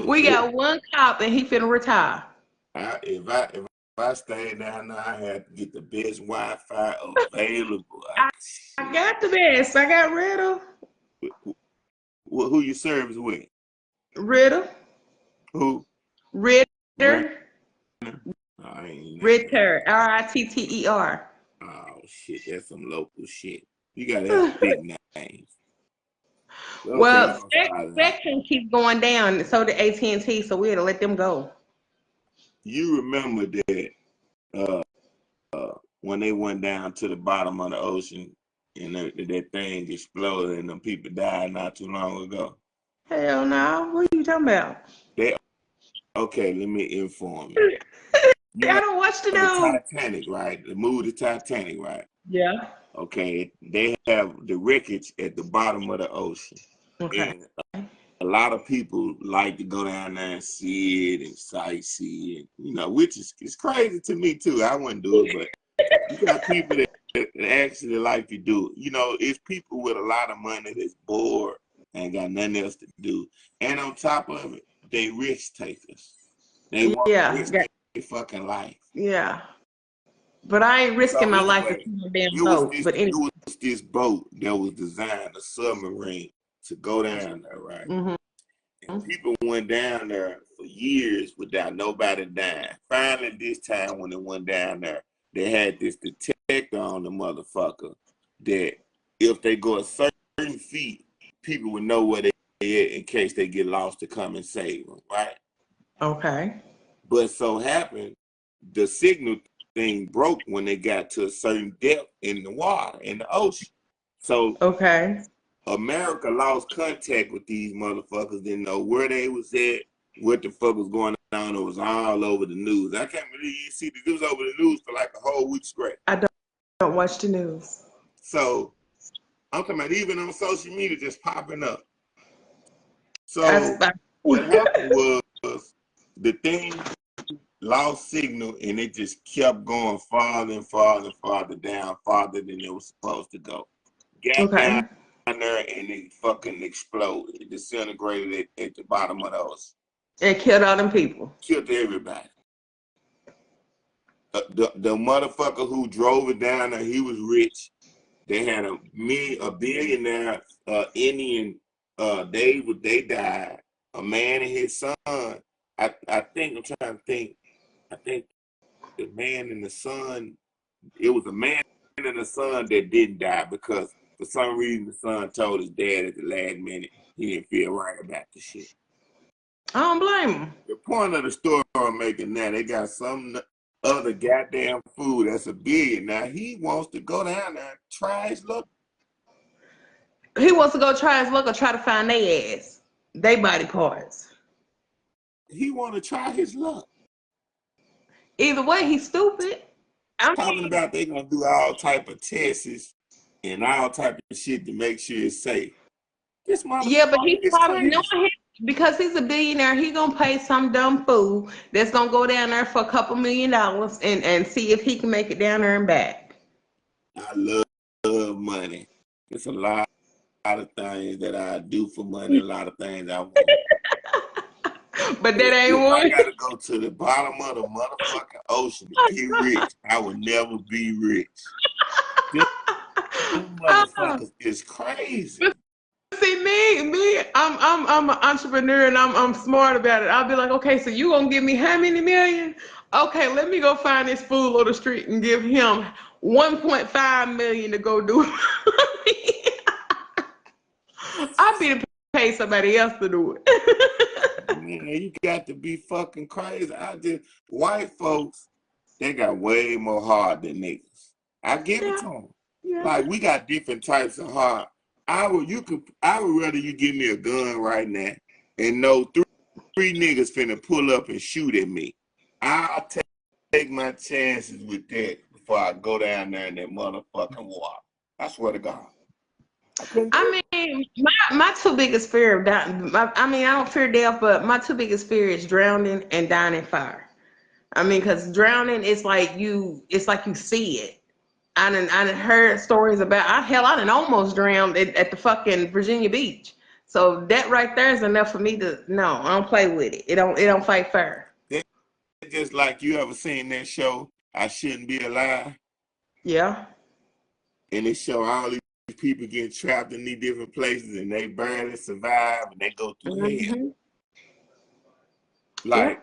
We got one cop and he finna retire. If I stayed down there, I had to get the best Wi-Fi available. I, I got the best. I got Who you service with? Ritter. Who? Rent? Ritter. I ain't never. Ritter. Ritter. Oh shit, that's some local shit. You gotta have big names. Okay, Well, I'm sorry. Spectrum keeps going down, so the AT&T, so we had to let them go. You remember that uh, when they went down to the bottom of the ocean and that thing exploded and the people died not too long ago? Hell no. What are you talking about? They Okay, let me inform you. You I know don't watch the the news. Titanic, right? The movie The Titanic, right? Yeah. Okay, they have the wreckage at the bottom of the ocean. Okay. And a lot of people like to go down there and see it and sightsee it, which is it's crazy to me too. I wouldn't do it, but you got people that actually like to do it. It's people with a lot of money that's bored and got nothing else to do. And on top of it, they risk takers. They want to Yeah. risk their fucking life. Yeah. But I ain't risking So my life to anyway, see a damn it was boat. this But it anyway. was this boat that was designed, a submarine, to go down there, right? Mm-hmm. And people went down there for years without nobody dying. Finally, this time when they went down there, they had this detector on the motherfucker that if they go a certain feet, people would know where they at in case they get lost to come and save them, right? Okay. But so happened, the signal thing broke when they got to a certain depth in the water, in the ocean. So Okay. America lost contact with these motherfuckers, didn't know where they was at, what the fuck was going on. It was all over the news. I can't believe you see it was over the news for like a whole week straight. I don't watch the news. So I'm talking about even on social media just popping up. That's So what happened was the thing lost signal and it just kept going farther and farther and farther down, farther than it was supposed to go. Got down Okay. there and it fucking exploded. It disintegrated at the bottom of the ocean. It killed all them people. Killed everybody. The motherfucker who drove it down there, he was rich. They had a billionaire Indian. They died. A man and his son. I think I'm trying to think. I think the man and the son. It was a man and a son that didn't die because for some reason the son told his dad at the last minute he didn't feel right about the shit. I don't blame them. The point of the story I'm making now, they got some other goddamn food that's a billion. Now he wants to go down there and try his luck. He wants to go try his luck or try to find their ass. They body parts. He want to try his luck. Either way, he's stupid. I Talking mean, about they gonna do all type of tests and all type of shit to make sure it's safe. This yeah, but motherfucker he's is probably crazy. knowing him because he's a billionaire. He gonna pay some dumb fool that's gonna go down there for a couple $1,000,000 and see if he can make it down there and back. I love money. It's a lot of things that I do for money, a lot of things I want. But that But ain't if I one. gotta go to the bottom of the motherfucking ocean to get rich, I would never be rich. Them Oh, motherfuckers is crazy. but see I'm an entrepreneur and I'm smart about it. I'll be like, okay, so you gonna give me how many million? Okay, let me go find this fool on the street and give him 1.5 million to go do it. I'll be to pay somebody else to do it. Man, you got to be fucking crazy. White folks, they got way more heart than niggas. I give it Yeah, to them. yeah. Like we got different types of heart. I would rather you give me a gun right now and know three niggas finna pull up and shoot at me. I'll take my chances with that before I go down there in that motherfucking water. I swear to God. I couldn't do I mean, my two biggest fear of dying. I mean, I don't fear death, but my two biggest fear is drowning and dying in fire. I mean, because drowning it's like you see it. I done heard stories about. I done almost drowned at the fucking Virginia Beach. So that right there is enough for me to no, I don't play with it. It don't fight fair. That's just like you ever seen that show, I Shouldn't Be Alive? Yeah. And it show all these people getting trapped in these different places and they barely survive and they go through hell. Hmm. Yeah. Like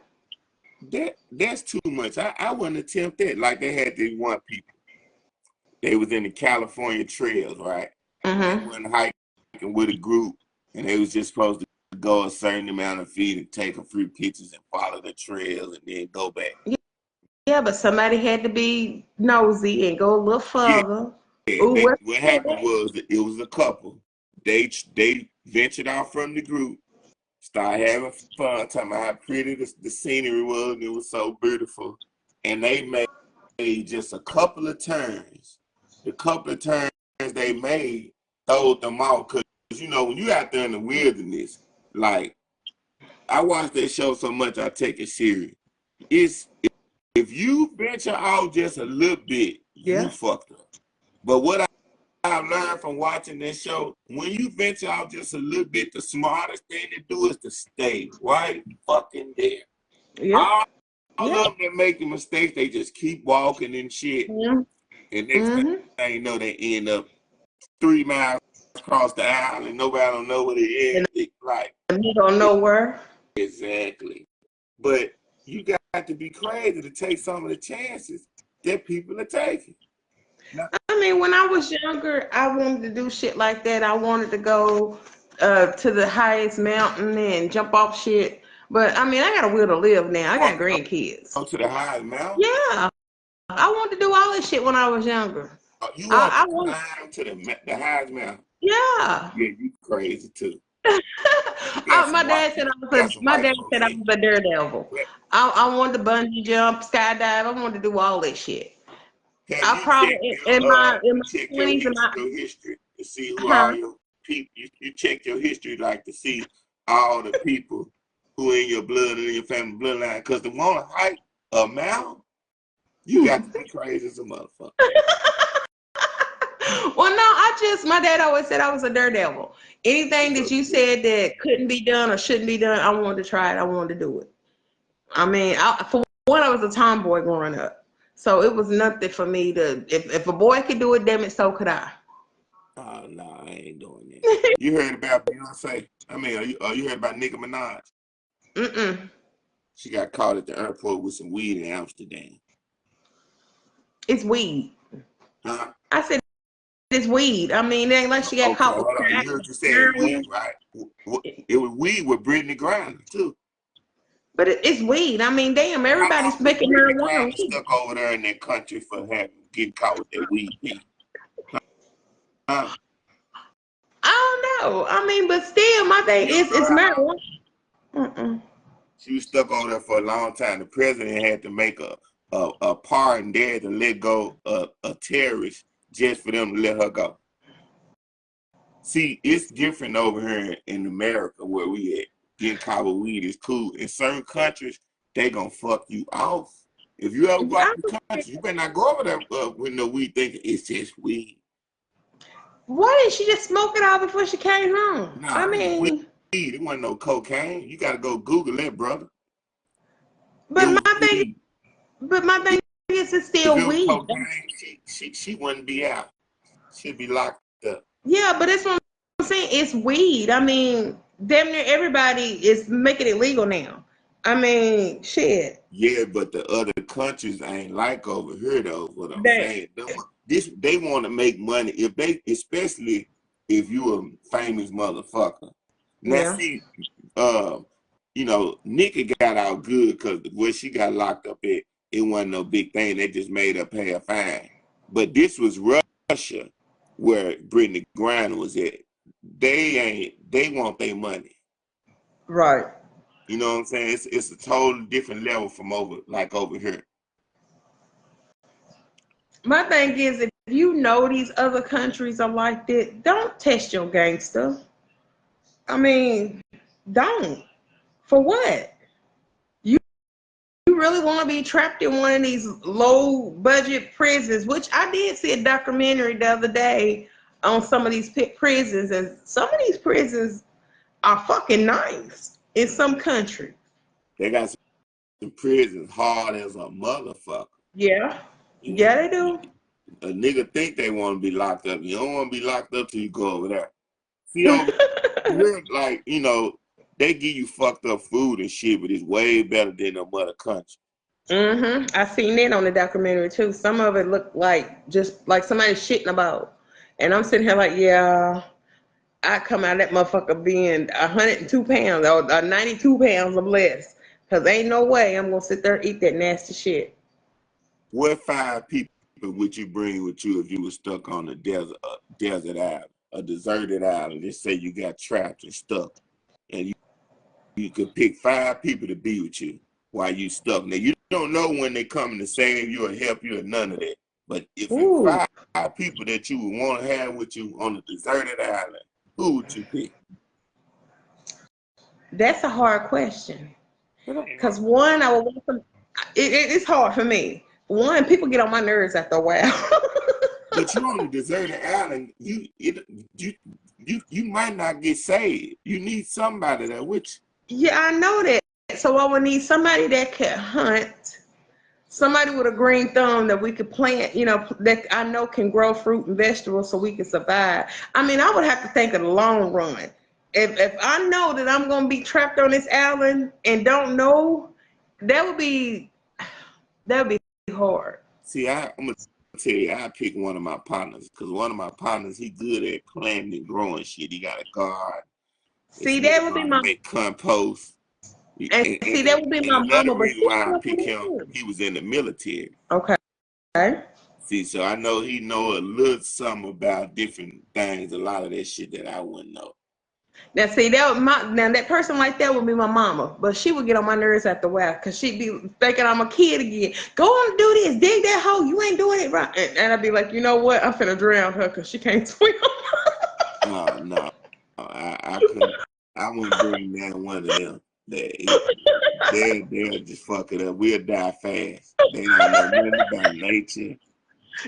that's too much. I wouldn't attempt that. Like they had these one people. They was in the California trails, right? And they Hmm. went hiking with a group and they was just supposed to go a certain amount of feet and take a few pictures and follow the trails and then go back. Yeah, but somebody had to be nosy and go a little Yeah, further. Ooh, what happened was that it was a couple. They ventured out from the group, started having fun, talking about how pretty the scenery was, and it was so beautiful. And they made just a couple of turns. The couple of turns they made throwed them off because when you out there in the wilderness, like I watch that show so much, I take it serious. It's if you venture out just a little bit, you yeah. fucked up. But what I've learned from watching this show, when you venture out just a little bit, the smartest thing to do is to stay right fucking there. Yeah. All of Yeah. them that making mistakes, they just keep walking and shit. Yeah. And next thing Hmm. you know, they end up 3 miles across the aisle and nobody don't know what it In is. Like, the middle of nowhere. exactly. But you got to be crazy to take some of the chances that people are taking. Now, I mean, when I was younger, I wanted to do shit like that. I wanted to go to the highest mountain and jump off shit. But I mean, I got a will to live now. I you got want to grandkids. go to the highest mountain? Yeah, I wanted to do all this shit when I was younger. You want I to want, climb to the highest mountain? yeah. Yeah, you crazy too. You got some My white dad said people. You got some my white dad folks said I in was a daredevil. you. I wanted to bungee jump, skydive. I wanted to do all that shit. Have I you probably checked in my in my your 20s and my history to see who all huh. your people? You check your history like to see all the people who in your blood and in your family bloodline. Because to want to hike a mountain, you got to be crazy as a motherfucker. Well, no, my dad always said I was a daredevil. Anything that you said that couldn't be done or shouldn't be done, I wanted to try it. I wanted to do it. I mean, for one, I was a tomboy growing up. So it was nothing for me to, if a boy could do it, damn it, so could I. Oh no, I ain't doing that. You heard about Beyonce? I mean, you heard about Nicki Minaj? Mm-mm. She got caught at the airport with some weed in Amsterdam. It's weed. Huh? I said it's weed. I mean, it ain't like she got Okay, caught with hold on. crack You heard or you said weed, heroin. right? It was weed with Brittany Griner too. But it's weed. I mean, damn, How everybody's long was making Brittany marijuana Griner weed. stuck over there in that country for getting caught with that weed thing? Huh? I don't know. I mean, but still, my thing You don't is know it's how long? marijuana. Mm-mm. She was stuck over there for a long time. The president had to make a pardon there to let go a terrorist just for them to let her go. See, it's different over here in America where we at. Getting caught with weed is cool. In certain countries, they gonna fuck you off. If you ever go out I to the country, you better not go over there with no weed thinking it's just weed. Why didn't she just smoke it all before she came home? I Nah, it was weed. mean, It wasn't no cocaine. You gotta go Google that, brother. It but was my thing, weed. but my thing is it's If still it was weed. cocaine, she wouldn't be out. She'd be locked up. Yeah, but that's what I'm saying. It's weed. I mean, damn near everybody is making it legal now. I mean, shit. Yeah, but the other countries ain't like over here though. What I'm That saying, they want to make money especially if you a famous motherfucker. Now yeah. see, uh, Nikki got out good because where she got locked up at, it wasn't no big thing. They just made her pay a fine. But this was Russia, where Brittany Griner was at. They want their money. Right. You know what I'm saying? It's a totally different level from over here. My thing is, if you know these other countries are like that, don't test your gangster. I mean, don't. For what? You you really want to be trapped in one of these low budget prisons, which I did see a documentary the other day on some of these prisons, and some of these prisons, are fucking nice in some countries. They got some prisons hard as a motherfucker. Yeah. You know, Yeah, they do. a nigga think they want to be locked up. You don't want to be locked up till you go over there. See, over here, like, you know, they give you fucked up food and shit, but it's way better than the mother country. I seen that on the documentary too. Some of it looked like just like somebody shitting about. And I'm sitting here like, yeah, I come out of that motherfucker being 102 pounds or 92 pounds or less. Cause ain't no way I'm gonna sit there and eat that nasty shit. What 5 people would you bring with you if you were stuck on a desert island, a deserted island? Just say you got trapped and stuck, and you could pick 5 people to be with you while you stuck. Now you don't know when they coming to save you or help you or none of that. But if it's Ooh, 5 people that you would want to have with you on a deserted island, who would you pick? that's a hard question. It ain't Cause hard. one, I would want some. It's hard for me. One, people get on my nerves after a while. But you on a deserted island, you might not get saved. You need somebody there with Yeah, I know that. So I would need somebody that can hunt, somebody with a green thumb that we could plant, that I know can grow fruit and vegetables so we can survive. I mean, I would have to think of the long run. If I know that I'm gonna be trapped on this island and don't know, that would be that would be hard. See, I'm gonna tell you, I pick one of my partners because one of my partners, he good at planting and growing shit. He got a garden. This See, that nigga would know be how to my make compost. and see that would be And my another mama, but reason she why I don't pick know him, too. he was in the military. Okay. See, so I know he know a little something about different things, a lot of that shit that I wouldn't know. Now see now that person like that would be my mama, but she would get on my nerves after a while because she'd be thinking I'm a kid again. Go on and do this, dig that hole. You ain't doing it right, and I'd be like, you know what? I'm finna drown her because she can't swim. Oh no, I couldn't. I wouldn't bring down one of them. They'll just fuck it up. We'll die fast. They don't know nothing about nature.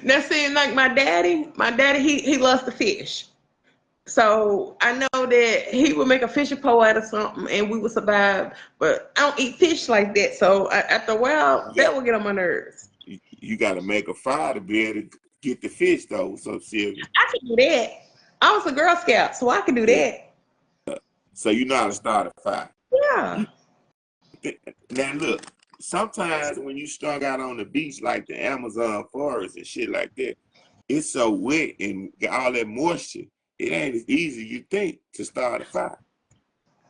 Now see, like my daddy he loves to fish. So I know that he would make a fishing pole out of something and we would survive. But I don't eat fish like that. So after a while, You that got will get on my nerves. you got to make a fire to be able to get the fish though. So see, I can do that. I was a Girl Scout, so I can do yeah. that. So you know how to start a fire. Yeah. Now look, sometimes when you strung out on the beach like the Amazon forest and shit like that, it's so wet and got all that moisture. It ain't as easy as you think to start a fire.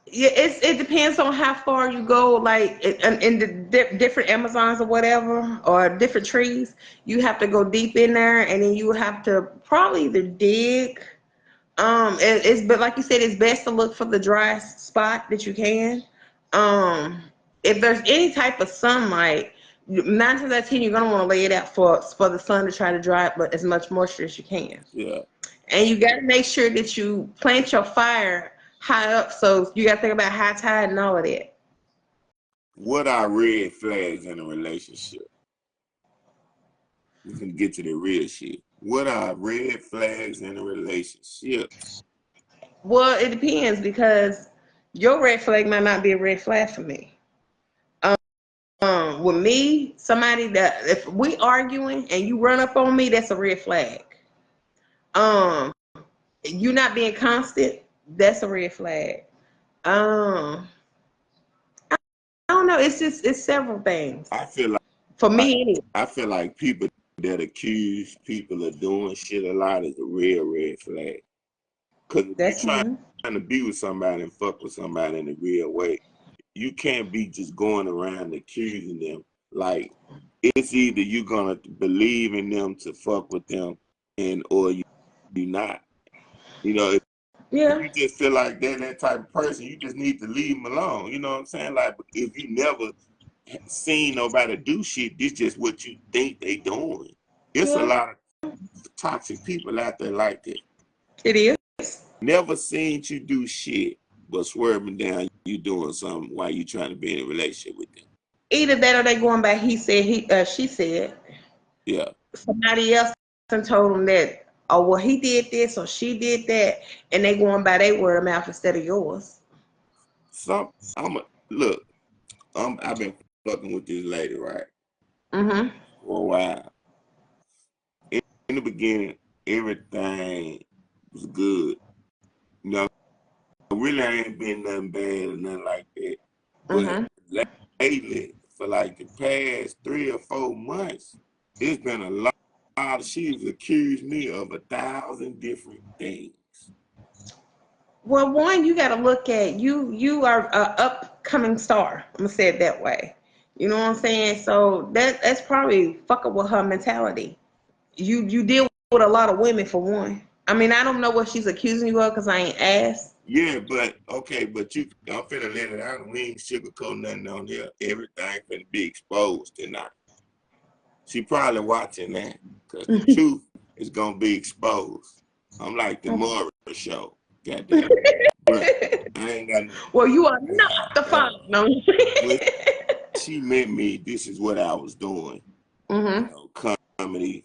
Yeah, it depends on how far you go, like in the different Amazons or whatever, or different trees. You have to go deep in there, and then you have to probably either dig. It's but like you said, it's best to look for the dry spot that you can. Um, if there's any type of sunlight, 9 times out of 10, you're gonna want to lay it out for the sun to try to dry up, but as much moisture as you can. Yeah. And you got to make sure that you plant your fire high up. So you got to think about high tide and all of that. What are red flags in a relationship? We can get to the real shit. What are red flags in a relationship? Well, it depends because your red flag might not be a red flag for me. With me, somebody that if we arguing and you run up on me, that's a red flag. Um, you not being constant, that's a red flag. Um, I don't know. It's several things I feel for like me anyway. I feel like people that accuse people of doing shit a lot is a real red flag. Cause if you're That's trying me. to be with somebody and fuck with somebody in a real way, you can't be just going around accusing them. Like it's either you're gonna believe in them to fuck with them, and or you not. You know, if Yeah. you just feel like they're that type of person, you just need to leave them alone. You know what I'm saying? Like if you never seen nobody do shit, this just what you think they doing. It's a Yeah. lot of toxic people out there like that. It is. Never seen you do shit, but swerving down you doing something while you trying to be in a relationship with them. Either that or they going by he said, she said. Yeah. Somebody else and told them that, oh, well, he did this or she did that, and they going by their word of mouth instead of yours. look. I've been fucking with this lady, right, Mm-hmm. for a while. In the beginning, everything was good. You know, really ain't been nothing bad or nothing like that. But Mm-hmm. lately, for like the past 3 or 4 months, it's been a lot. She's accused me of 1,000 different things. Well, one, you got to look at you. You are a upcoming star. I'm gonna say it that way. You know what I'm saying? So that's probably fucking with her mentality. You deal with a lot of women for one. I mean, I don't know what she's accusing you of because I ain't asked. Yeah, but okay, but I'm finna let it out. We ain't sugarcoat nothing on here. Everything finna be exposed tonight. She probably watching that because the truth is gonna be exposed. I'm like the Murray show, goddamn. But I ain't got no. Well, you are not the father. No. When she met me, this is what I was doing. You Mhm. know, comedy,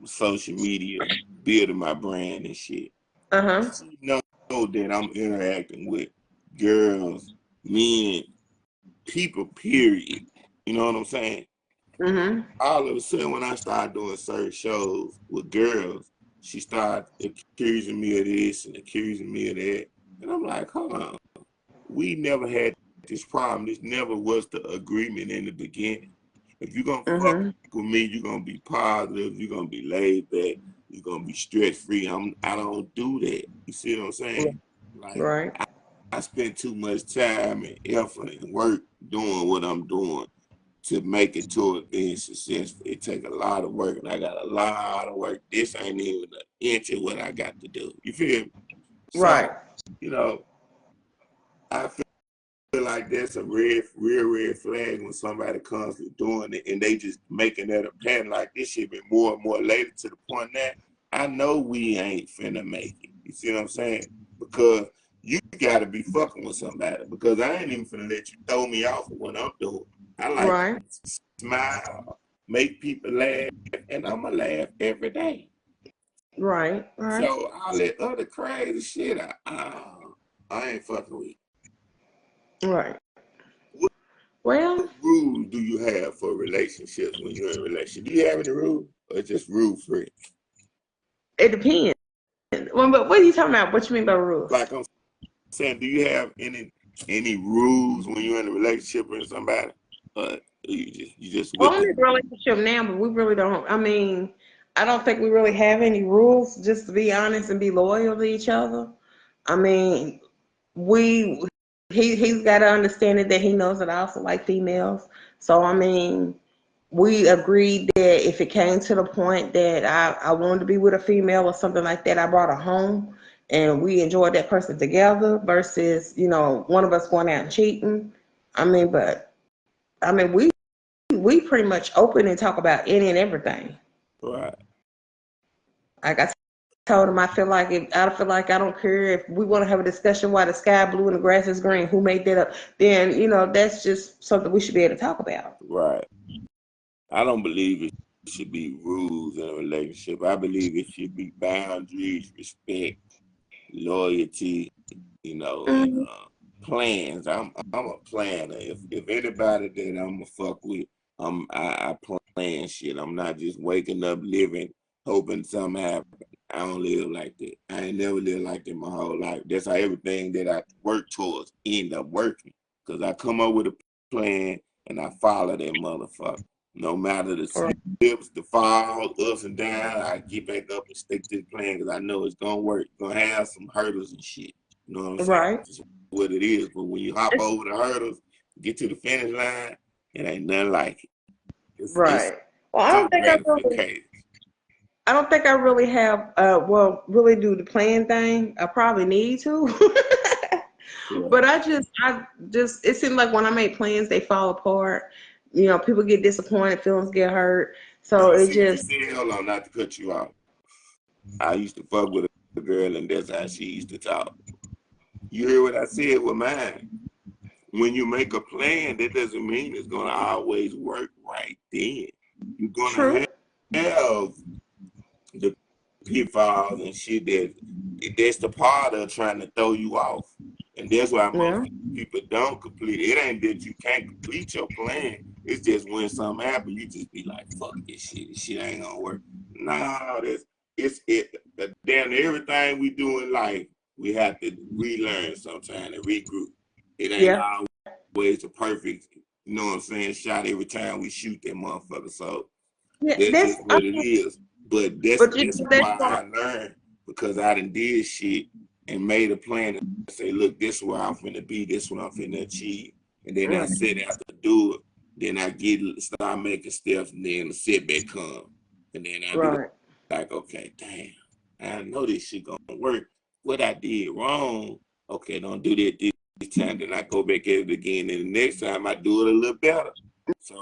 social media, building my brand and shit. Uh huh. She know that I'm interacting with girls, men, people, period. You know what I'm saying? Mhm. All of a sudden, when I started doing certain shows with girls, she started accusing me of this and accusing me of that. And I'm like, hold on. We never had this problem. This never was the agreement in the beginning. If you're going to fuck Mhm. with me, you're going to be positive. You're going to be laid back. You're going to be stress-free. I don't do that. You see what I'm saying? Like, Right. I spend too much time and effort and work doing what I'm doing to make it toward being successful. It take a lot of work, and I got a lot of work. This ain't even an inch of what I got to do. You feel me? Right. So, you know, I feel like that's a real red flag when somebody comes to doing it and they just making that a pattern. Like this shit been more and more later to the point that I know we ain't finna make it. You see what I'm saying? Because you gotta be fucking with somebody. Because I ain't even finna let you throw me off of what I'm doing. I like Right. to smile, make people laugh, and I'ma laugh every day. Right. Right. So all that other crazy shit, I ain't fucking with. Right. What Well, rules do you have for relationships when you're in a relationship? Do you have any rules, or just rule free? it depends. Well, but what are you talking about? What you mean by rules? Like I'm saying, do you have any rules when you're in a relationship with somebody? You just with Only them? relationship now, but we really don't. I mean, I don't think we really have any rules. Just to be honest and be loyal to each other. I mean, we he's got to understand it that he knows that I also like females. So I mean, we agreed that if it came to the point that I wanted to be with a female or something like that, I brought her home and we enjoyed that person together versus, one of us going out and cheating. I mean, but I mean we pretty much open and talk about any and everything. Right, Like I told him, I feel like I don't care if we want to have a discussion why the sky blue and the grass is green, who made that up, then that's just something we should be able to talk about. right. I don't believe it should be rules in a relationship. I believe it should be boundaries, respect, loyalty, and Mhm. plans. I'm a planner. If anybody that I'm gonna fuck with, I plan shit. I'm not just waking up living hoping something happen. I don't live like that. I ain't never lived like that my whole life. That's how everything that I work towards end up working. Cause I come up with a plan and I follow that motherfucker. No matter the slips, the falls, ups and downs, I get back up and stick to the plan because I know it's gonna work. It's gonna have some hurdles and shit. You know what I'm saying? Right. Just what it is. But when you hop over the hurdles, get to the finish line, it ain't nothing like it. It's Right. Well, so gratificating. I don't think I really have, really do the plan thing. I probably need to. Right. But it seems like when I make plans, they fall apart. People get disappointed, feelings get hurt. So Now, it see, you just, said, hold on, not to cut you off. I used to fuck with a girl, and that's how she used to talk. You hear what I said with mine? When you make a plan, that doesn't mean it's gonna always work right then. You're true. gonna have the pitfalls and shit that's the part of trying to throw you off. And that's why most Yeah. people don't complete it. It ain't that you can't complete your plan. It's just when something happens, you just be like, fuck this shit. This shit ain't gonna work. Nah, damn everything we do in life, we have to relearn sometimes and regroup. It ain't Yeah. always a perfect, you know what I'm saying, shot every time we shoot that motherfucker. So Yeah, that's just what it is. But that's that's why I learned, because I done did shit and made a plan to say, look, this is where I'm finna be, this is what I'm finna achieve. And then I set out to do it. Then I start making steps, and then the setback come. And then I be like, okay, damn, I know this shit gonna work. What I did wrong, okay, don't do that this time. Then I go back at it again, and the next time I do it a little better. So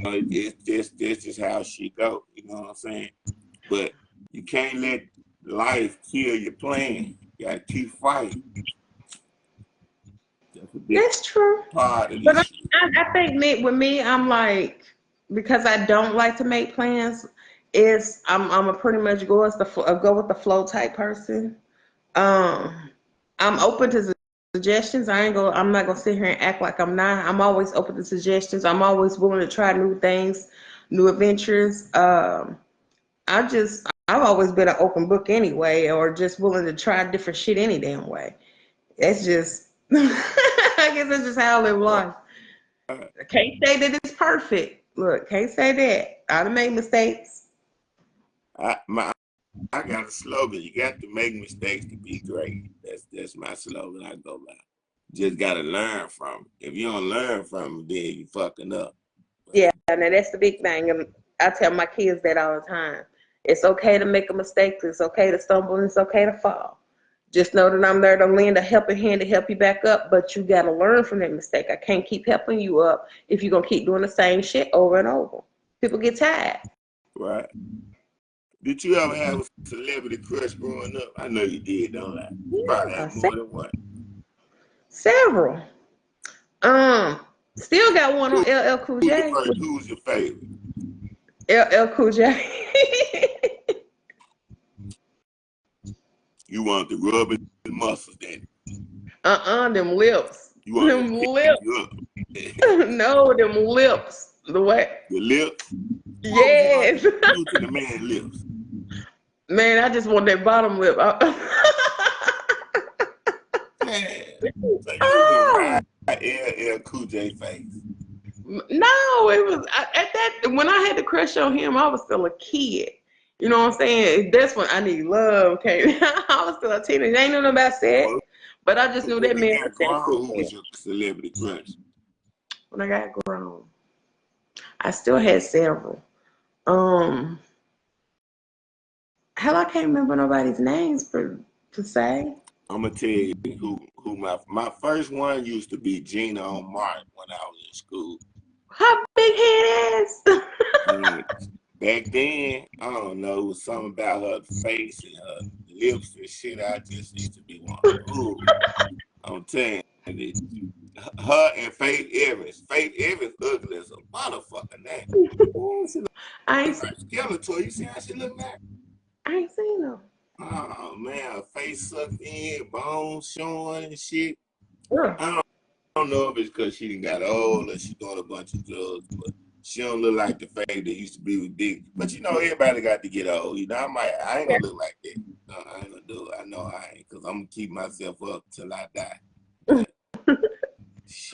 it's just how she go. You know what I'm saying? But you can't let life kill your plan. You gotta keep fighting. That's true. Part of But this shit. I think with me, I'm like, because I don't like to make plans, I'm a pretty much go with the flow type person. I'm open to suggestions. I'm not gonna sit here and act like I'm not. I'm always open to suggestions. I'm always willing to try new things, new adventures. I've always been an open book anyway, or just willing to try different shit any damn way. It's just, I guess that's just how I live life. I can't say that it's perfect. Look, can't say that. I've made mistakes. I got a slogan. You got to make mistakes to be great. That's my slogan I go by. Just gotta learn from it. If you don't learn from it, then you fucking up. Yeah, and that's the big thing. And I tell my kids that all the time. It's okay to make a mistake. It's okay to stumble, and it's okay to fall. Just know that I'm there to lend a helping hand to help you back up, but you got to learn from that mistake. I can't keep helping you up if you're going to keep doing the same shit over and over. People get tired. Right. Did you ever have a celebrity crush growing up? I know you did, don't I? You probably Yeah, have more than one. several. Still got one on LL Cool J. Who's your favorite? LL Cool J. You want to rub his muscles, then? Them lips. You want Them to lips. you up? No, them lips. The way. The lips? Yes. What would you do to the man's lips? Man, I just want that bottom lip. Man, so you can ride LL Cool J face. No, it was at that when I had to crush on him, I was still a kid. You know what I'm saying? That's when I need love. Okay, I was still a teenager. I ain't know nothing about sex, but I just knew that man was grown. Who was your celebrity crush? When I got grown, I still had several. Hell, I can't remember nobody's names to say. I'm gonna tell you who my first one used to be Gina on Martin when I was in school. Her big head ass. Back then, I don't know, it was something about her face and her lips and shit. I just used to be one. Ooh, I'm telling you, her and Faith Evans. Faith Evans ugly as a motherfucker now. Ooh, she I ain't look like Skeletor. You see how she look like? I ain't seen them. Oh man, her face sucked in, bones showing and shit. Yeah. I don't know if it's because she got old or she doing a bunch of drugs, but she don't look like the face that used to be with Dick. But you know, everybody got to get old. You know, I ain't gonna look like that. No, I ain't gonna do it. I know I ain't, because I'm gonna keep myself up till I die. But she,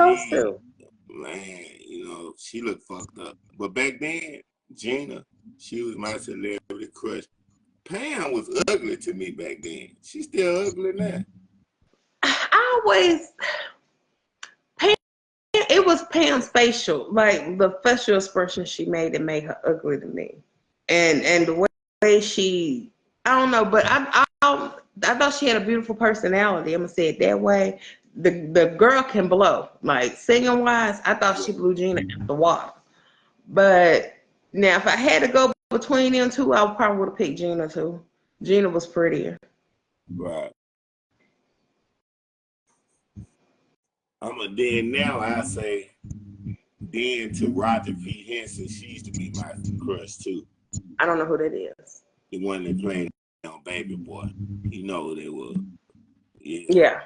man, you know, she looked fucked up. But back then, Gina, she was my celebrity crush. Pam was ugly to me back then. She's still ugly now. It was Pam's facial, like the facial expression she made that made her ugly to me, and the way she, I don't know, but I thought she had a beautiful personality. I'm gonna say it that way. The girl can blow, like singing wise. I thought she blew Gina out the water. But now, if I had to go between them two, I probably would have picked Gina too. Gina was prettier. Right. Now I say then to Roger P. Henson, she used to be my crush too. I don't know who that is. The one that played on Baby Boy. You know who they were. Yeah. Yeah.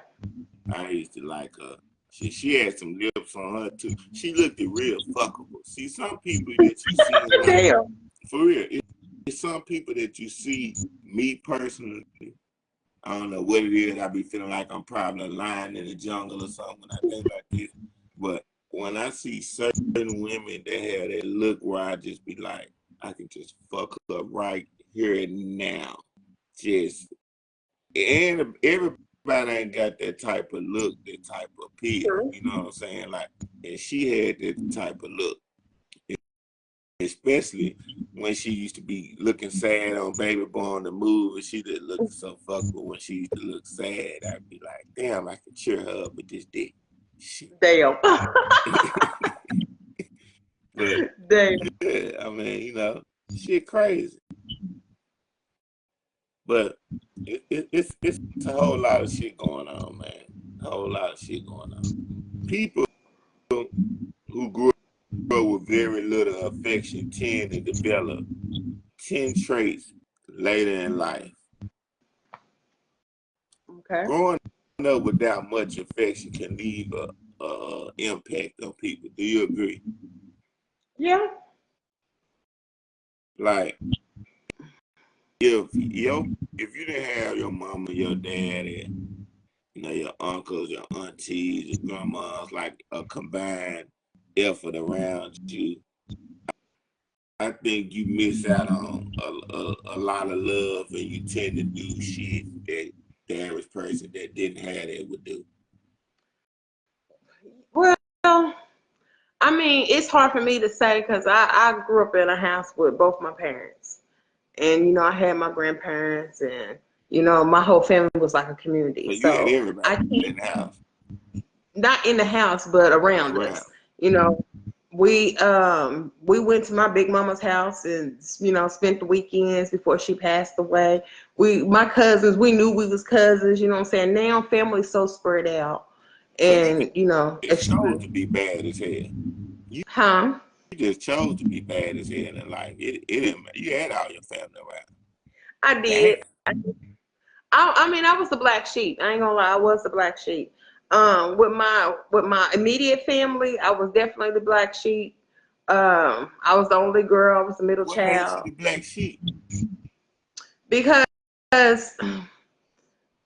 I used to like her. She had some lips on her too. She looked real fuckable. See, some people that you see in life, Damn. for real, it's some people that you see. Me personally, I don't know what it is. I be feeling like I'm probably a lion in the jungle or something when I think like this. But when I see certain women that have that look where I just be like, I can just fuck up right here and now. Just, and everybody ain't got that type of look, that type of appeal. You know what I'm saying? Like, and she had that type of look, especially when she used to be looking sad on Baby Born the movie. She did look so fuckable when she used to look sad. I'd be like, damn, I could cheer her up with this dick. Shit. Damn. But Damn. yeah, I mean, you know, shit crazy. But it's a whole lot of shit going on, man. A whole lot of shit going on. People who grew up with very little affection tend to develop 10 traits later in life. Okay. Growing up without much affection can leave a impact on people. Do you agree? Yeah. Like, if you didn't have your mama, your daddy, you know, your uncles, your aunties, your grandmas, like a combined effort around you, I think you miss out on a lot of love, and you tend to do shit that the average person that didn't have that would do. Well, I mean, it's hard for me to say because I grew up in a house with both my parents. And, you know, I had my grandparents and, you know, my whole family was like a community. So you had So I everybody in can't, the house. not in the house, but around us. You know, we went to my big mama's house and, you know, spent the weekends before she passed away. My cousins, we knew we was cousins, you know what I'm saying? Now family's so spread out. So you And, you know, just chose to be bad as hell. You huh? just chose to be bad as hell in life. It didn't matter. You had all your family around. I did. Damn. I mean, I was the black sheep. I ain't gonna lie, I was the black sheep. With my immediate family, I was definitely the black sheep. I was the only girl. I was the middle What made you child the black sheep? because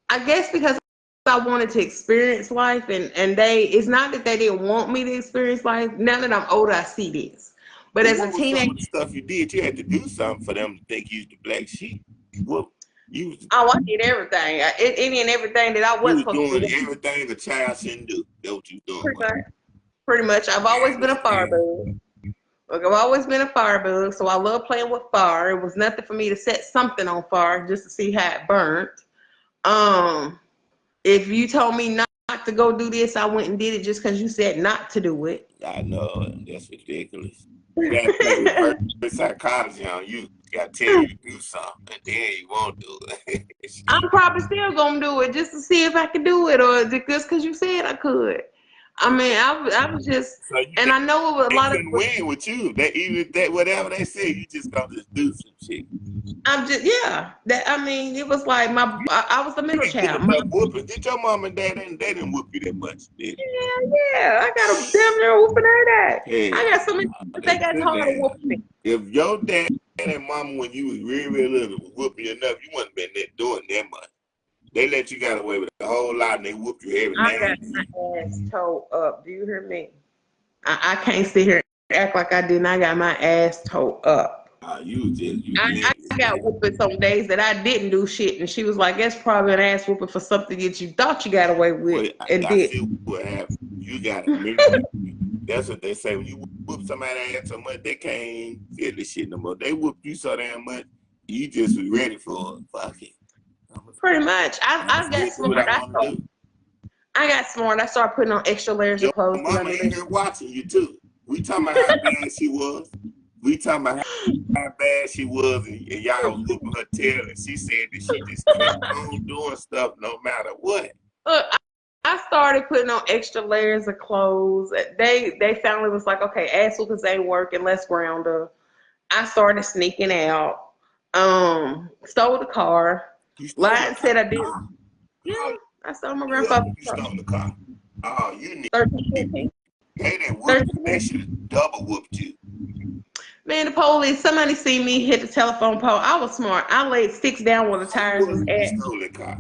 I guess because I wanted to experience life, and it's not that they didn't want me to experience life. Now that I'm older, I see this. But Well, as a what was some teenager, of the stuff you did? You had to do something for them to think you was the black sheep. What you was, oh, I did everything. Any and everything that I you wasn't was supposed to doing do. everything a child shouldn't do. That's what you was doing. Pretty much. Pretty much. I've I always been a understand. firebug. Look, I've always been a firebug, so I love playing with fire. It was nothing for me to set something on fire just to see how it burnt. Um, if you told me not to go do this, I went and did it just because you said not to do it. I know that's ridiculous. You gotta play reverse psychology on you. Gotta tell you to do something, and then you won't do it. I'm probably still gonna do it just to see if I could do it, or just because you said I could. I mean, I was just, So and I know it was a they lot of. couldn't win with you. They even if that whatever they say, you just gonna just do some shit. I'm just, yeah. That I mean, it was like I was the You middle didn't get child. enough whooping. Did your mom and dad they didn't whoop you that much? Did they? Yeah, I got a damn near whooping every day. I got so many Hell, people they think that's couldn't hard to have. whoop me. If your dad and mama, when you was really, really little, was whooping you enough, you wouldn't been there doing that much. They let you get away with a whole lot, and they whoop you every I now got and then. my ass towed up. Do you hear me? I can't sit here and act like I didn't. I got my ass towed up. You I got niggas. whooping some days that I didn't do shit, and she was like, "That's probably an ass whooping for something that you thought you got away with Well, and I see didn't." what happened. You got a memory. That's what they say. When you whoop somebody ass so much, they can't even feel this shit no more. They whoop you so damn much, you just was ready for it. Fuck it. Pretty much. I'm I got still do what smart. I want to do. I got smart. I started putting on extra layers of Your clothes because I mama knew in that. here watching you too. We talking about how bad she was. We talking about how bad she was, and y'all was whooping her tail, and she said that she just kept on doing stuff no matter what. Look, I started putting on extra layers of clothes. They finally was like, okay, ass whoopings ain't working. Let's ground her. I started sneaking out. Stole the car. You stole Lied a and said I did. car. Yeah, How I stole my young grandfather's you car. stole the car? Oh, you need 13, 14. they didn't whoop you. They 13. should have double whooped you. Man, the police, somebody see me hit the telephone pole. I was smart. I laid sticks down where the How you tires was was you at. stole that car?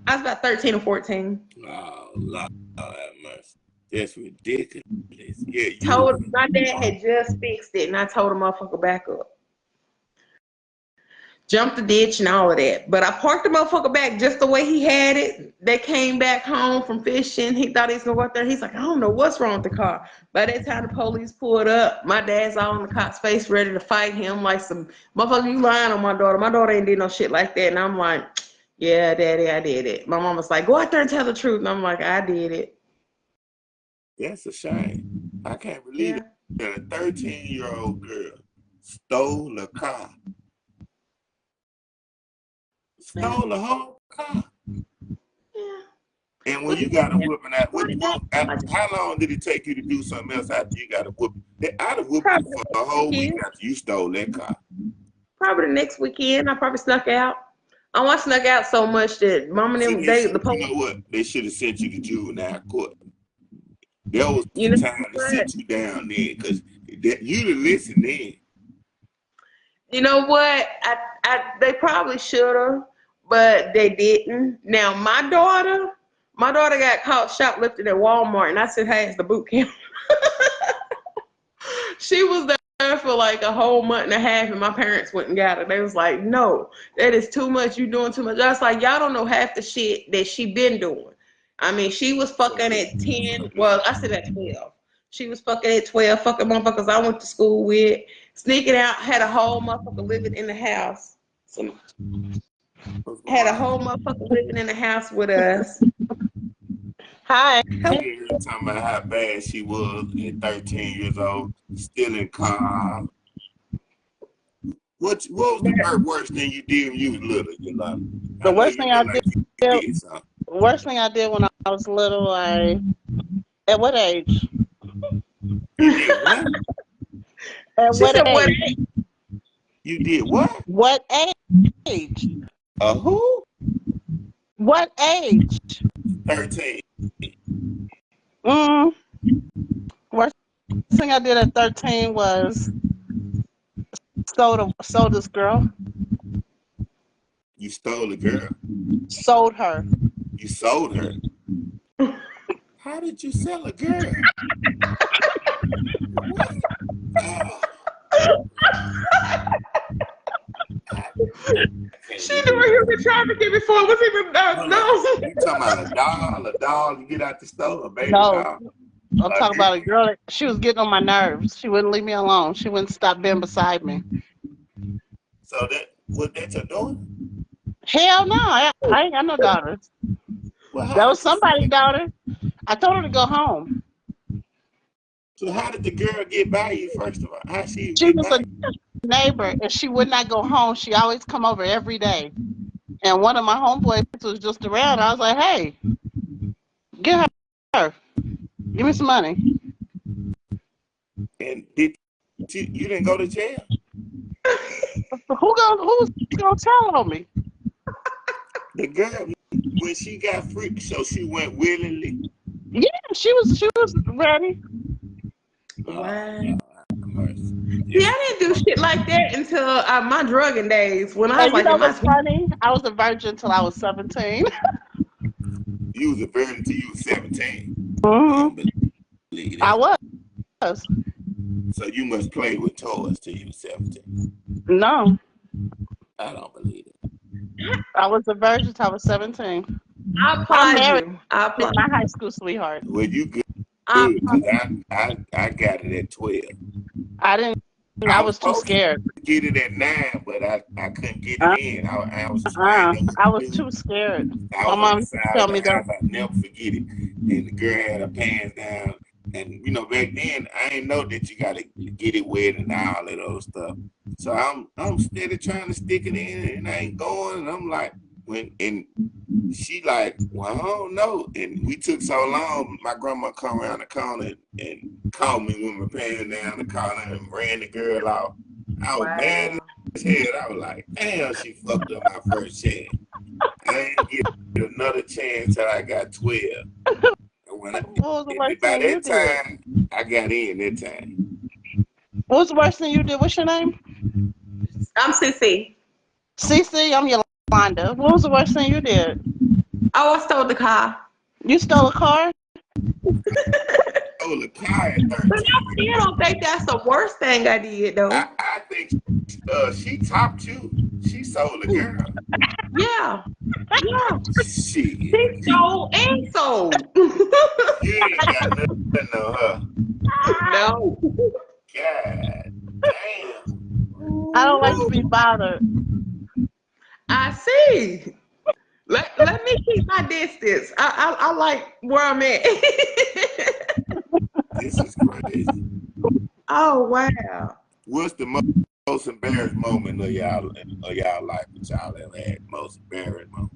I was about 13 or 14. Oh, Lord have mercy. That's ridiculous. Yeah, Told you. my dad had just fixed it, and I told the motherfucker back up. Jumped the ditch and all of that. But I parked the motherfucker back just the way he had it. They came back home from fishing. He thought he was gonna go out there. He's like, I don't know what's wrong with the car. By that time the police pulled up, my dad's all in the cop's face ready to fight him like some motherfucker, you lying on my daughter. My daughter ain't did no shit like that. And I'm like, yeah, daddy, I did it. My mom was like, go out there and tell the truth. And I'm like, I did it. That's a shame. I can't believe Yeah. that a 13-year-old girl stole a car. Stole the whole car. Yeah. And when you got a whooping out, Probably how long did it take you to do something else after you got a whooping? I'd have whooped you for a whole week after you stole that car. the next weekend. I probably snuck out. I snuck out so much that mom and them, the You police, know what? They should have sent you to juvenile court. That was you the know time to what? sit you down there because you'd have listened then. You know what? They probably should have, but they didn't. Now my daughter got caught shoplifting at Walmart, and I said, "Hey, it's the boot camp." She was there for like a whole month and a half, and my parents went and got her. They was like, "No, that is too much. You doing too much." I was like, "Y'all don't know half the shit that she been doing." I mean, she was fucking at 10. Well, I said at 12. She was fucking at 12, fucking motherfuckers I went to school with, sneaking out, had a whole motherfucker living in the house. Had a whole motherfucker living in the house with us. Hi. You talking about how bad she was at 13 years old, stealing cars. What was the worst thing you did when you was little, Yolanda? The worst thing I like did, you did something. worst thing I did when I was little, at what age? You did what? At She what said, "What?" age? You did what? What age? Who? What age? 13. Worst thing I did at 13 was sold this girl. You stole a girl. Sold her. You sold her. How did you sell a girl? What? Oh. She knew what he was trying to get before it was even no. You talking about a doll to get out the store, a baby No, doll? I'm talking about a girl that she was getting on my nerves. She wouldn't leave me alone. She wouldn't stop being beside me. So was that your daughter? Hell no, I ain't got no daughters. Well, That was somebody's daughter. I told her to go home. So how did the girl get by you, first of all? How she She get was by a you? neighbor, and she would not go home. She always come over every day. And one of my homeboys was just around. I was like, hey, get her. Give me some money. And you didn't go to jail? Who's gonna tell on me? The girl, when she got free, so she went willingly? Yeah, she was ready. Wow. Yeah. I didn't do shit like that until my drugging days. When I was And you like know in my what's funny? I was a virgin until I was 17. You was a virgin until you was 17. Mm-hmm. I was. So you must play with toys till you was 17. No. I don't believe it. I was a virgin until I was 17. I applaud you. I My applaud. high school sweetheart. Well, you good, I because I got it at 12. I didn't. I was too scared. To get it at 9, but I couldn't get it in. I was afraid. I was too scared. I My was on mom the side tell of me the that. house. I'll never forget it. And the girl had her pants down. And, you know, back then, I didn't know that you got to get it wet and all that other stuff. So I'm steady trying to stick it in, and I ain't going. And I'm like, and she like, well, I don't know. And we took so long, my grandma come around the corner and called me with my pants down the corner and ran the girl out. I was mad as hell. I was like, damn, she fucked up my first chance. I ain't get another chance till I got 12. when I, What was the worst by thing you that did? time, I got in that time. What was the worst thing you did? What's your name? I'm Sissy. CC, I'm Yolanda. What was the worst thing you did? Oh, I stole the car. You stole a car? Oh, the car at But I 13. still don't think that's the worst thing I did, though. I think she topped you. She sold a girl. Yeah, yeah. Shit. She stole and sold. You ain't got nothing on her. No. God damn. I don't like to Woo. be bothered. I see. Let me keep my distance. I like where I'm at. This is crazy. Oh wow. What's the most embarrassing moment of y'all life that y'all ever had? Most embarrassing moment.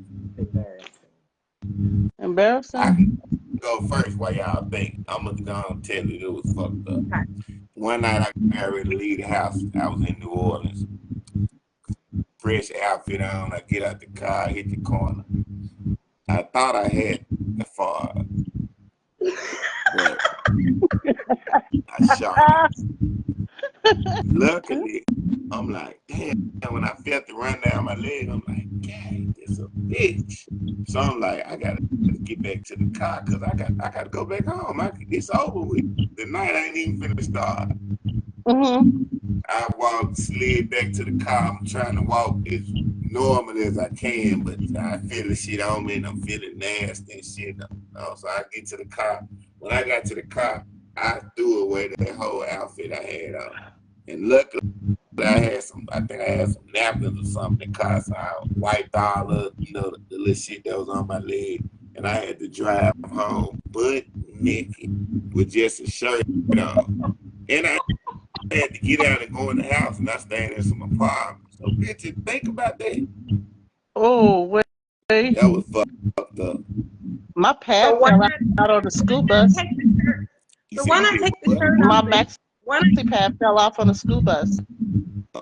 I Embarrassing? can go first while y'all think. I'm gonna go and tell you it was fucked up. One night I got ready to leave the house. I was in New Orleans. Fresh outfit on. I get out the car, hit the corner. I thought I had the far, but I shot. Luckily, I'm like, damn, when I felt the run down my leg, I'm like, God, this a bitch. So I'm like, I gotta get back to the car because I gotta go back home. It's over with. The night ain't even finna start. I slid back to the car. I'm trying to walk as normal as I can, but I feel the shit on me and I'm feeling nasty and shit. So I get to the car. When I got to the car, I threw away that whole outfit I had on. And luckily, I think I had some napkins or something in the car, so I wiped all of, the little shit that was on my leg. And I had to drive home butt naked with just a shirt on. And I had to get out and go in the house, and I stayed in some apartments. So, bitches, think about that. Oh, wait. That was fucked up. My So pad why fell not out on the school take bus. the shirt? You So said why you not did take the what? shirt My off and maxi why not? pad fell off on the school bus.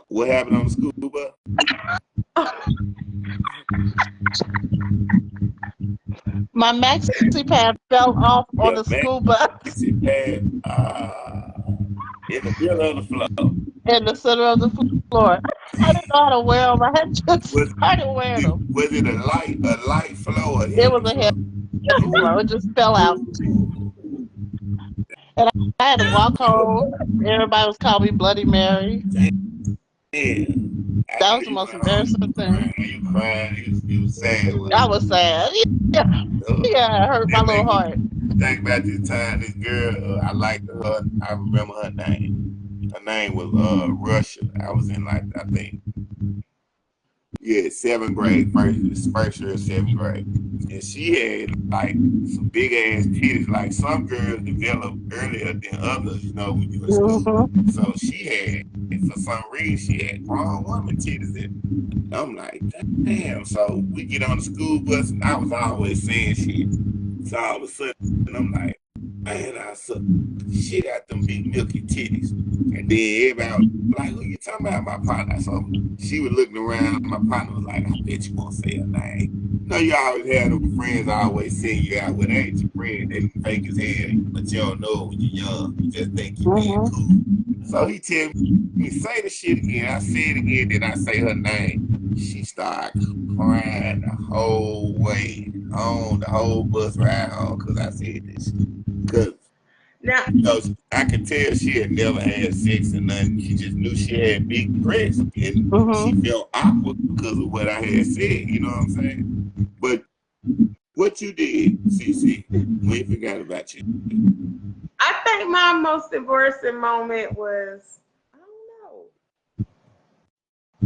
What happened on the school bus? My maxi pad fell off on Your the school bus maxi pad in the middle of the floor. in the center of the floor. I didn't know how to wear them. I had just Was started wearing them. it a light flow or a It heavy was a flow? heavy flow. It just fell out. And I had to walk home. Everybody was calling me Bloody Mary. Damn. I That know was the you most went home, embarrassing thing. you crying, you was sad. I was sad. Yeah, yeah, it hurt my That little make me heart. think about this time. This girl, I liked her. I remember her name. Her name was Russia. I was in I think, yeah, seventh grade, first year of seventh grade, and she had some big ass titties. Like some girls develop earlier than others, when you in school. So she had, for some reason, she had grown woman titties. And I'm like, damn. So we get on the school bus, and I was always saying shit. So all of a sudden, I'm like, man, I suck shit out them big milky titties. And then everybody was like, who you talking about? My partner. So she was looking around. My partner was like, I bet you won't say her name. You always have those friends always send you out with ain't your friend. They fake as hell, but you don't know when you're young. You just think you're being cool. So he tell me, say the shit again. I say it again, then I say her name. She started crying the whole way on the whole bus ride home because I said this. Because I could tell she had never had sex or nothing. She just knew she had big breasts. And she felt awkward because of what I had said. You know what I'm saying? But what you did, Cece, we forgot about you. I think my most embarrassing moment was, I don't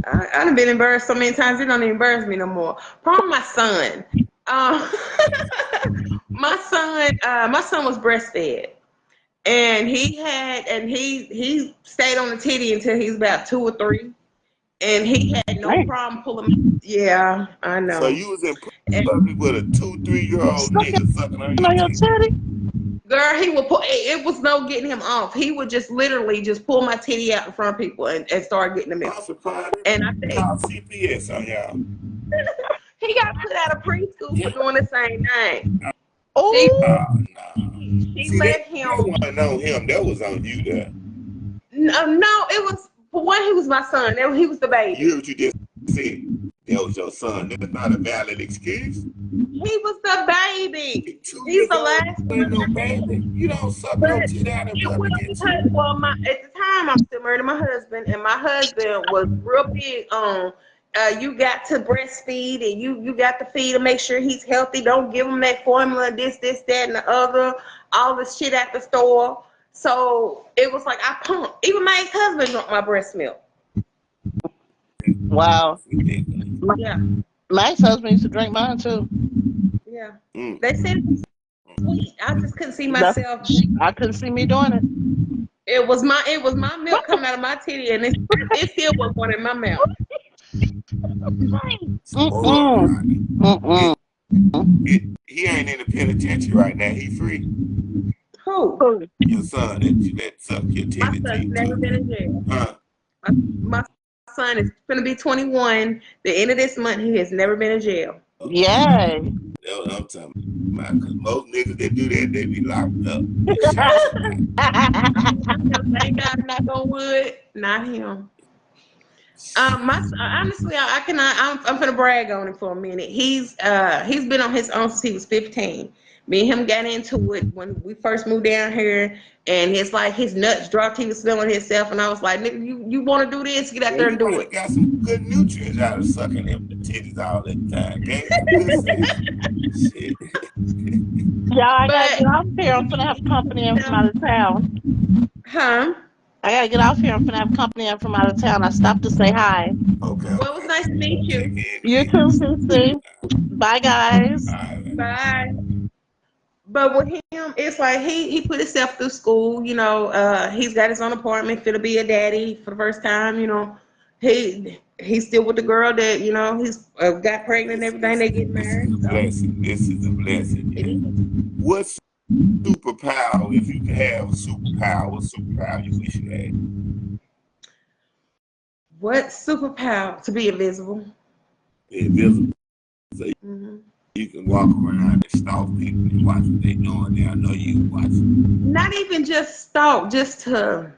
know. I've been embarrassed so many times it don't even embarrass me no more. Probably my son. My son was breastfed. And he stayed on the titty until he was about 2 or 3. And he had no problem pulling. Yeah, I So know. you was in public with a 2-3-year-old nigga sucking on your titty? Girl, he would pull. It was no getting him off. He would just literally just pull my titty out in front of people and start getting them I'm out. surprised. And I think Call CPS on y'all. he got put out of preschool for doing the same thing. Oh, She See, let that him. wasn't on him. That was on you there. No, it was for one. He was my son. He was the You hear baby. what you just said? That was your son. That's not a valid excuse. He was the baby. At 2 He's years the old, last you ain't no son. baby. You don't suck But no tit out in it was public at because, 2. well, at the time I'm still married to my husband, and my husband was real big on you got to breastfeed, and you got to feed him, make sure he's healthy. Don't give him that formula, this, that, and the other, all this shit at the store. So it was like I pumped. Even my ex-husband drank my breast milk. wow. Yeah, My ex-husband used to drink mine too. yeah. Mm. They said it was sweet. I just couldn't see That's, myself. I couldn't see me doing it. It was my milk coming out of my titty, and it still was one in my mouth. Spoiled, Mm-mm. Ronnie. Mm-mm. He ain't in the penitentiary right now. He free. Who? Your son that you let suck your My titty son's teeth never too. been in jail. Huh? My son is going to be 21. The end of this month, he has never been in jail. Yay. That's what I'm talking about. Because most niggas that do that, they be locked up and shot somebody. Thank God, knock on wood, not him. Honestly, I cannot. I'm gonna brag on him for a minute. He's been on his own since he was 15. Me and him got into it when we first moved down here, and it's like his nuts dropped. He was feeling himself, and I was like, "Nigga, you want to do this? Get out Well, there you and do probably it." got some good nutrients out of sucking them titties all that time. Gave some good sense. Shit. Y'all, I gotta But, get off here. I'm finna have company in from out of town. huh? I gotta get off here. I'm finna have company in from out of town. I stopped to say hi. Okay, Well, it was okay. nice to meet Check you. in You again. too, Cece. Bye, guys. All right. Bye. But with him, it's like he put himself through school. He's got his own apartment. Finna be a daddy for the first time. He's still with the girl that he's got pregnant and everything. They get This is married. a So blessing. This is a blessing. it Yeah. is. What superpower, if you could have a superpower, what superpower you wish you had? What superpower to be invisible? Be invisible. So Hmm. you can walk around and stalk people and watch what they doing. They know you watching. Not even just stalk, just to.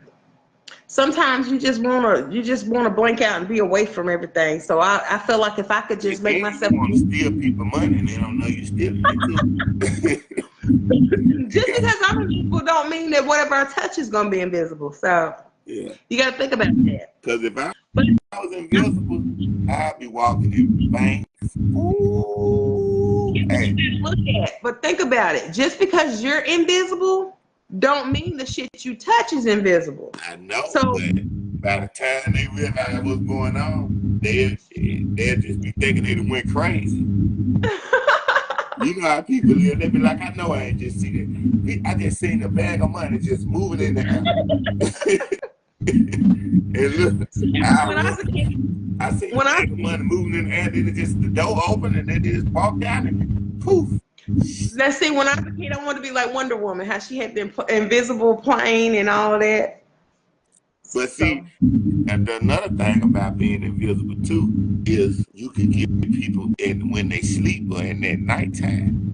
Sometimes you just wanna blink out and be away from everything. So I feel like if I could And just make then myself you want to steal people money and they don't know you stealing it too. You just got, because I'm invisible don't mean that whatever I touch is gonna be invisible. So yeah. you gotta think about that. Because if I But was invisible, I'd be walking in banks. Ooh, hey, look at, but think about it. Just because you're invisible, don't mean the shit you touch is invisible. I know, So but by the time they realize what's going on, they'll just be thinking they done went crazy. You know how people live. They be like, I know I ain't just see that. I just seen a bag of money just moving in the air. And look, when I was a kid, I seen a when I bag of money moving in the air, then it just the door opened and then they just walked out and poof. let's see, when I was a kid, I wanted to be like Wonder Woman, how she had the invisible plane and all that. But So see, and another thing about being invisible too is you can get people in when they sleep or in their nighttime.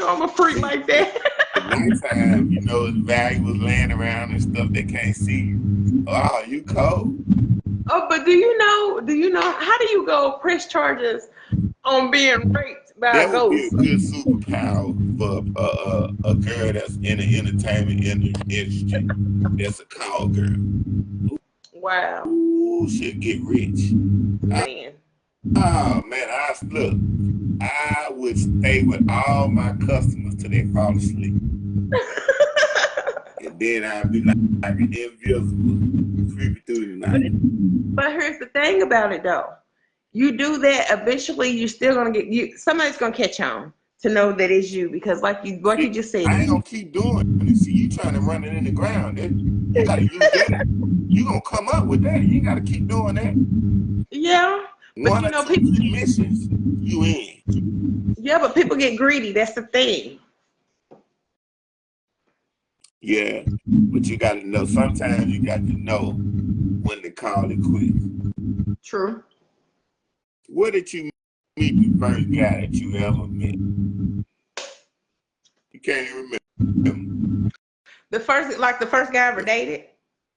I'm a freak See, like that. at nighttime, valuables laying around and stuff they can't see you. Oh, you cold. Oh, but do you know how do you go press charges on being raped by That a would be a ghost? good superpower for a girl that's in the entertainment industry. That's a call girl. Wow, Ooh, she'll get rich. man. Oh man, look. I would stay with all my customers till they fall asleep, and then I'd be like invisible, creeping through the night. But here's the thing about it though. You do that, eventually you're still gonna somebody's gonna catch on to know that it's you because like you See, just said. I ain't gonna keep doing it. See, you trying to run it in the ground. You gotta use that. You gonna come up with that. You gotta keep doing that. Yeah. But One or two people good missions, you in. yeah, but people get greedy. That's the thing. Yeah, but you gotta know. Sometimes you got to know when to call it quits. True. Where did you meet the first guy that you ever met? can't even remember. The first guy I ever dated?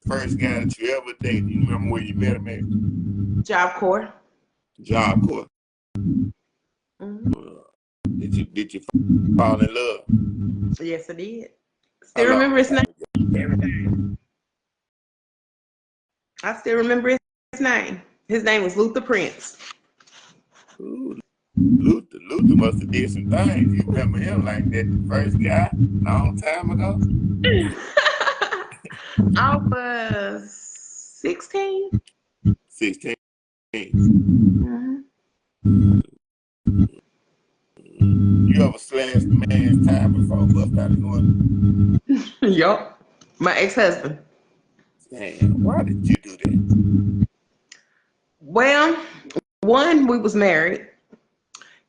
First guy that you ever dated. You remember where you met him at? Job Corps. Job Corps. Did you fall in love? Yes, I did. Still remember his name. Everything. I still remember his name. His name was Luther Prince. Ooh, Luther must have did some things. You remember him like that, the first guy, long time ago? I was 16. 16. Mm-hmm. You ever slashed a man's time before bust out of one? Yup. My ex-husband. Damn, why did you do that? Well, one, we was married.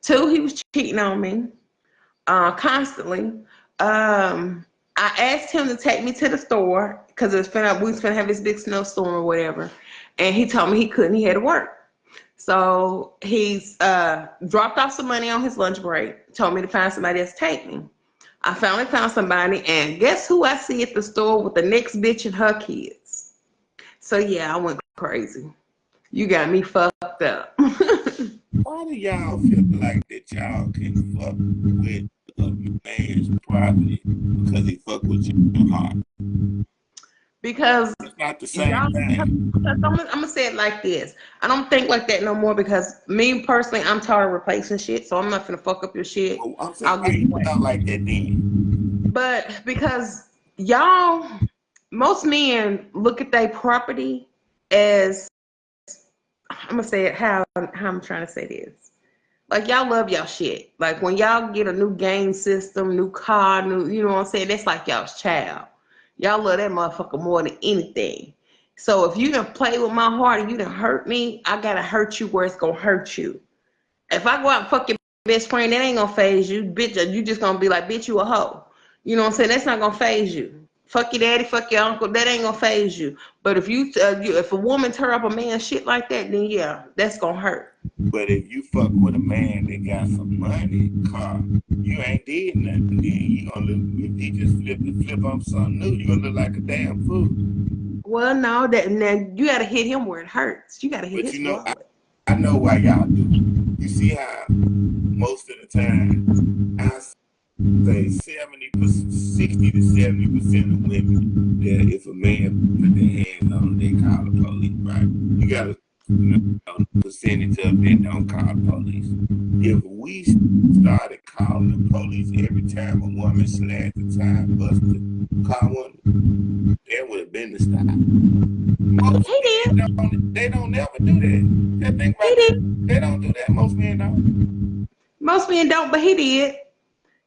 Two, he was cheating on me constantly. I asked him to take me to the store because we was finna have this big snowstorm or whatever, and he told me he couldn't. He had to work. So he's dropped off some money on his lunch break, told me to find somebody else to take me. I finally found somebody, and guess who I see at the store with the next bitch and her kids? So yeah, I went crazy. You got me fucked up. Why do y'all feel like that y'all can fuck with a man's property because he fuck with your heart? Because it's not the same thing. I'm gonna say it like this. I don't think like that no more because me personally, I'm tired of replacing shit, so I'm not gonna fuck up your shit. Well, I'm saying, why you not like that then? But because y'all, most men look at their property as, I'm gonna say it how I'm trying to say this. Like y'all love y'all shit. Like when y'all get a new game system, new car, you know what I'm saying? That's like y'all's child. Y'all love that motherfucker more than anything. So if you done play with my heart and you done hurt me, I gotta hurt you where it's gonna hurt you. If I go out and fuck your best friend, that ain't gonna phase you, bitch. You just gonna be like, bitch, you a hoe. You know what I'm saying? That's not gonna phase you. Fuck your daddy, fuck your uncle. That ain't gonna phase you. But if if a woman tear up a man shit like that, then yeah, that's gonna hurt. But if you fuck with a man that got some money, car, you ain't did nothing. Then you gonna look, if he just flip on something new, you gonna look like a damn fool. Well, no, now you gotta hit him where it hurts. You gotta hit his wallet. I know why y'all do. You see how most of the time I say 60 to 70% of women that if a man put their hands on them, they call the police, right? You got a percentage of that don't call the police. If we started calling the police every time a woman slashed the time busted car woman, that would have been the stop. Most men they don't never do that. That thing right there, they don't do that. Most men don't. Most men don't, but he did.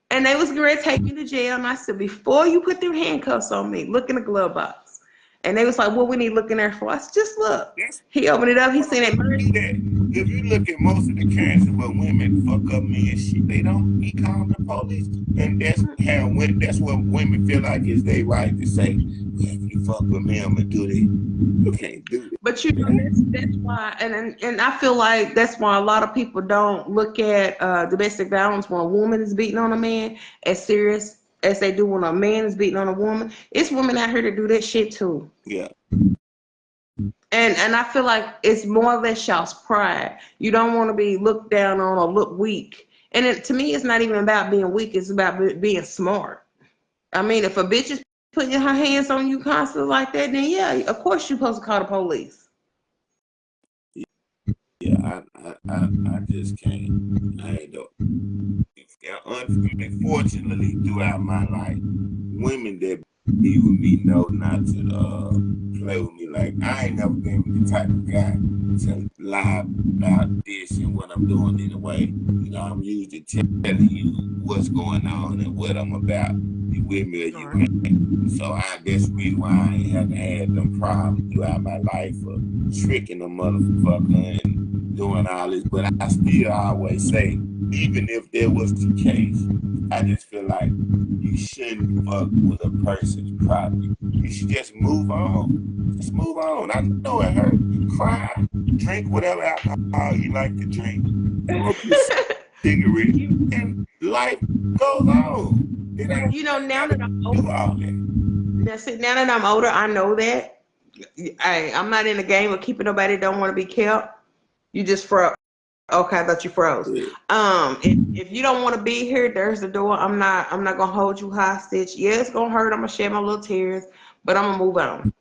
And they was going to take me to jail. And I said, before you put them handcuffs on me, look in the glove box. And they was like, what we need looking there for? I said, just look. He opened it up. He seen it. If you look at most of the cases where women fuck up men shit, they don't be calling the police. And that's what women feel like is their right to say, well, if you fuck with me, I'm going to do that. You can't do that. But you know, that's why, and I feel like that's why a lot of people don't look at domestic violence when a woman is beating on a man as serious as they do when a man is beating on a woman. It's women out here to do that shit too. Yeah. And I feel like it's more or less y'all's pride. You don't want to be looked down on or look weak. And to me, it's not even about being weak. It's about being smart. I mean, if a bitch is putting her hands on you constantly like that, then yeah, of course you're supposed to call the police. Yeah, I just can't. I don't. Unfortunately, throughout my life, women that be with me know not to play with me. Like, I ain't never been the type of guy to lie about this and what I'm doing in a way. You know, I'm usually telling you what's going on and what I'm about. You with me or you ain't. So that's the reason why I ain't haven't had them problems throughout my life of tricking a motherfucker and doing all this. But I still always say, even if there was the case, I just feel like you shouldn't fuck with a person's property. You should just move on. Just move on. I know it hurt. Cry. Drink whatever alcohol you like to drink. Smoke your cigarette. And life goes on. It ain't You know, now gotta that I'm do older, all that. now that I'm older, I know that. I'm not in the game of keeping nobody that don't want to be kept. You just froze. Okay, I thought you froze. Yeah, If you don't want to be here, there's the door. I'm not gonna hold you hostage. Yeah, it's gonna hurt. I'm gonna shed my little tears, but I'm gonna move on.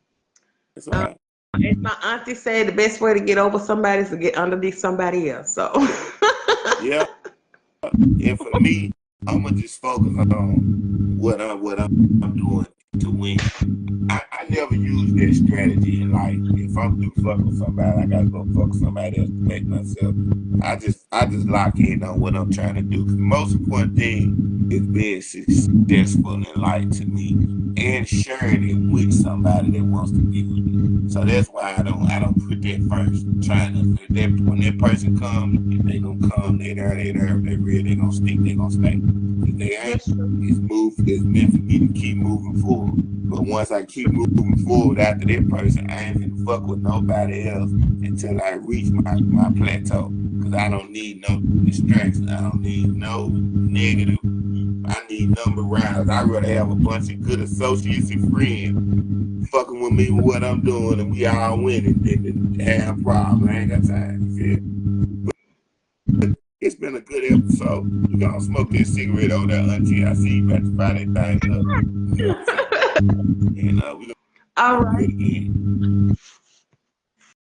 that's all Um, right. as my auntie said, the best way to get over somebody is to get underneath somebody else. So Yeah. And for me, I'ma just focus on what I'm doing to win. I never use that strategy in life. If I'm through fucking with somebody, I gotta go fuck somebody else to make myself. I just lock in on what I'm trying to do. Cause the most important thing is being successful in life to me and sharing it with somebody that wants to be with me. So that's why I don't put that first. Trying to that when that person comes, they gonna come, they there, they there. If they real, they gonna stick, they gonna stay. If they ain't, that's true. it's meant for me to keep moving forward. But once I keep moving forward after that person, I ain't finna fuck with nobody else until I reach my plateau. Cause I don't need no distractions. I don't need no negative. I need number rounds. I'd rather have a bunch of good associates and friends fucking with me with what I'm doing and we all winning than to have problems. I ain't got time. You feel? But it's been a good episode. We gonna smoke this cigarette over there, Auntie. I see you about to fire that thing up. You know what I'm saying? And we All gonna do right. it again.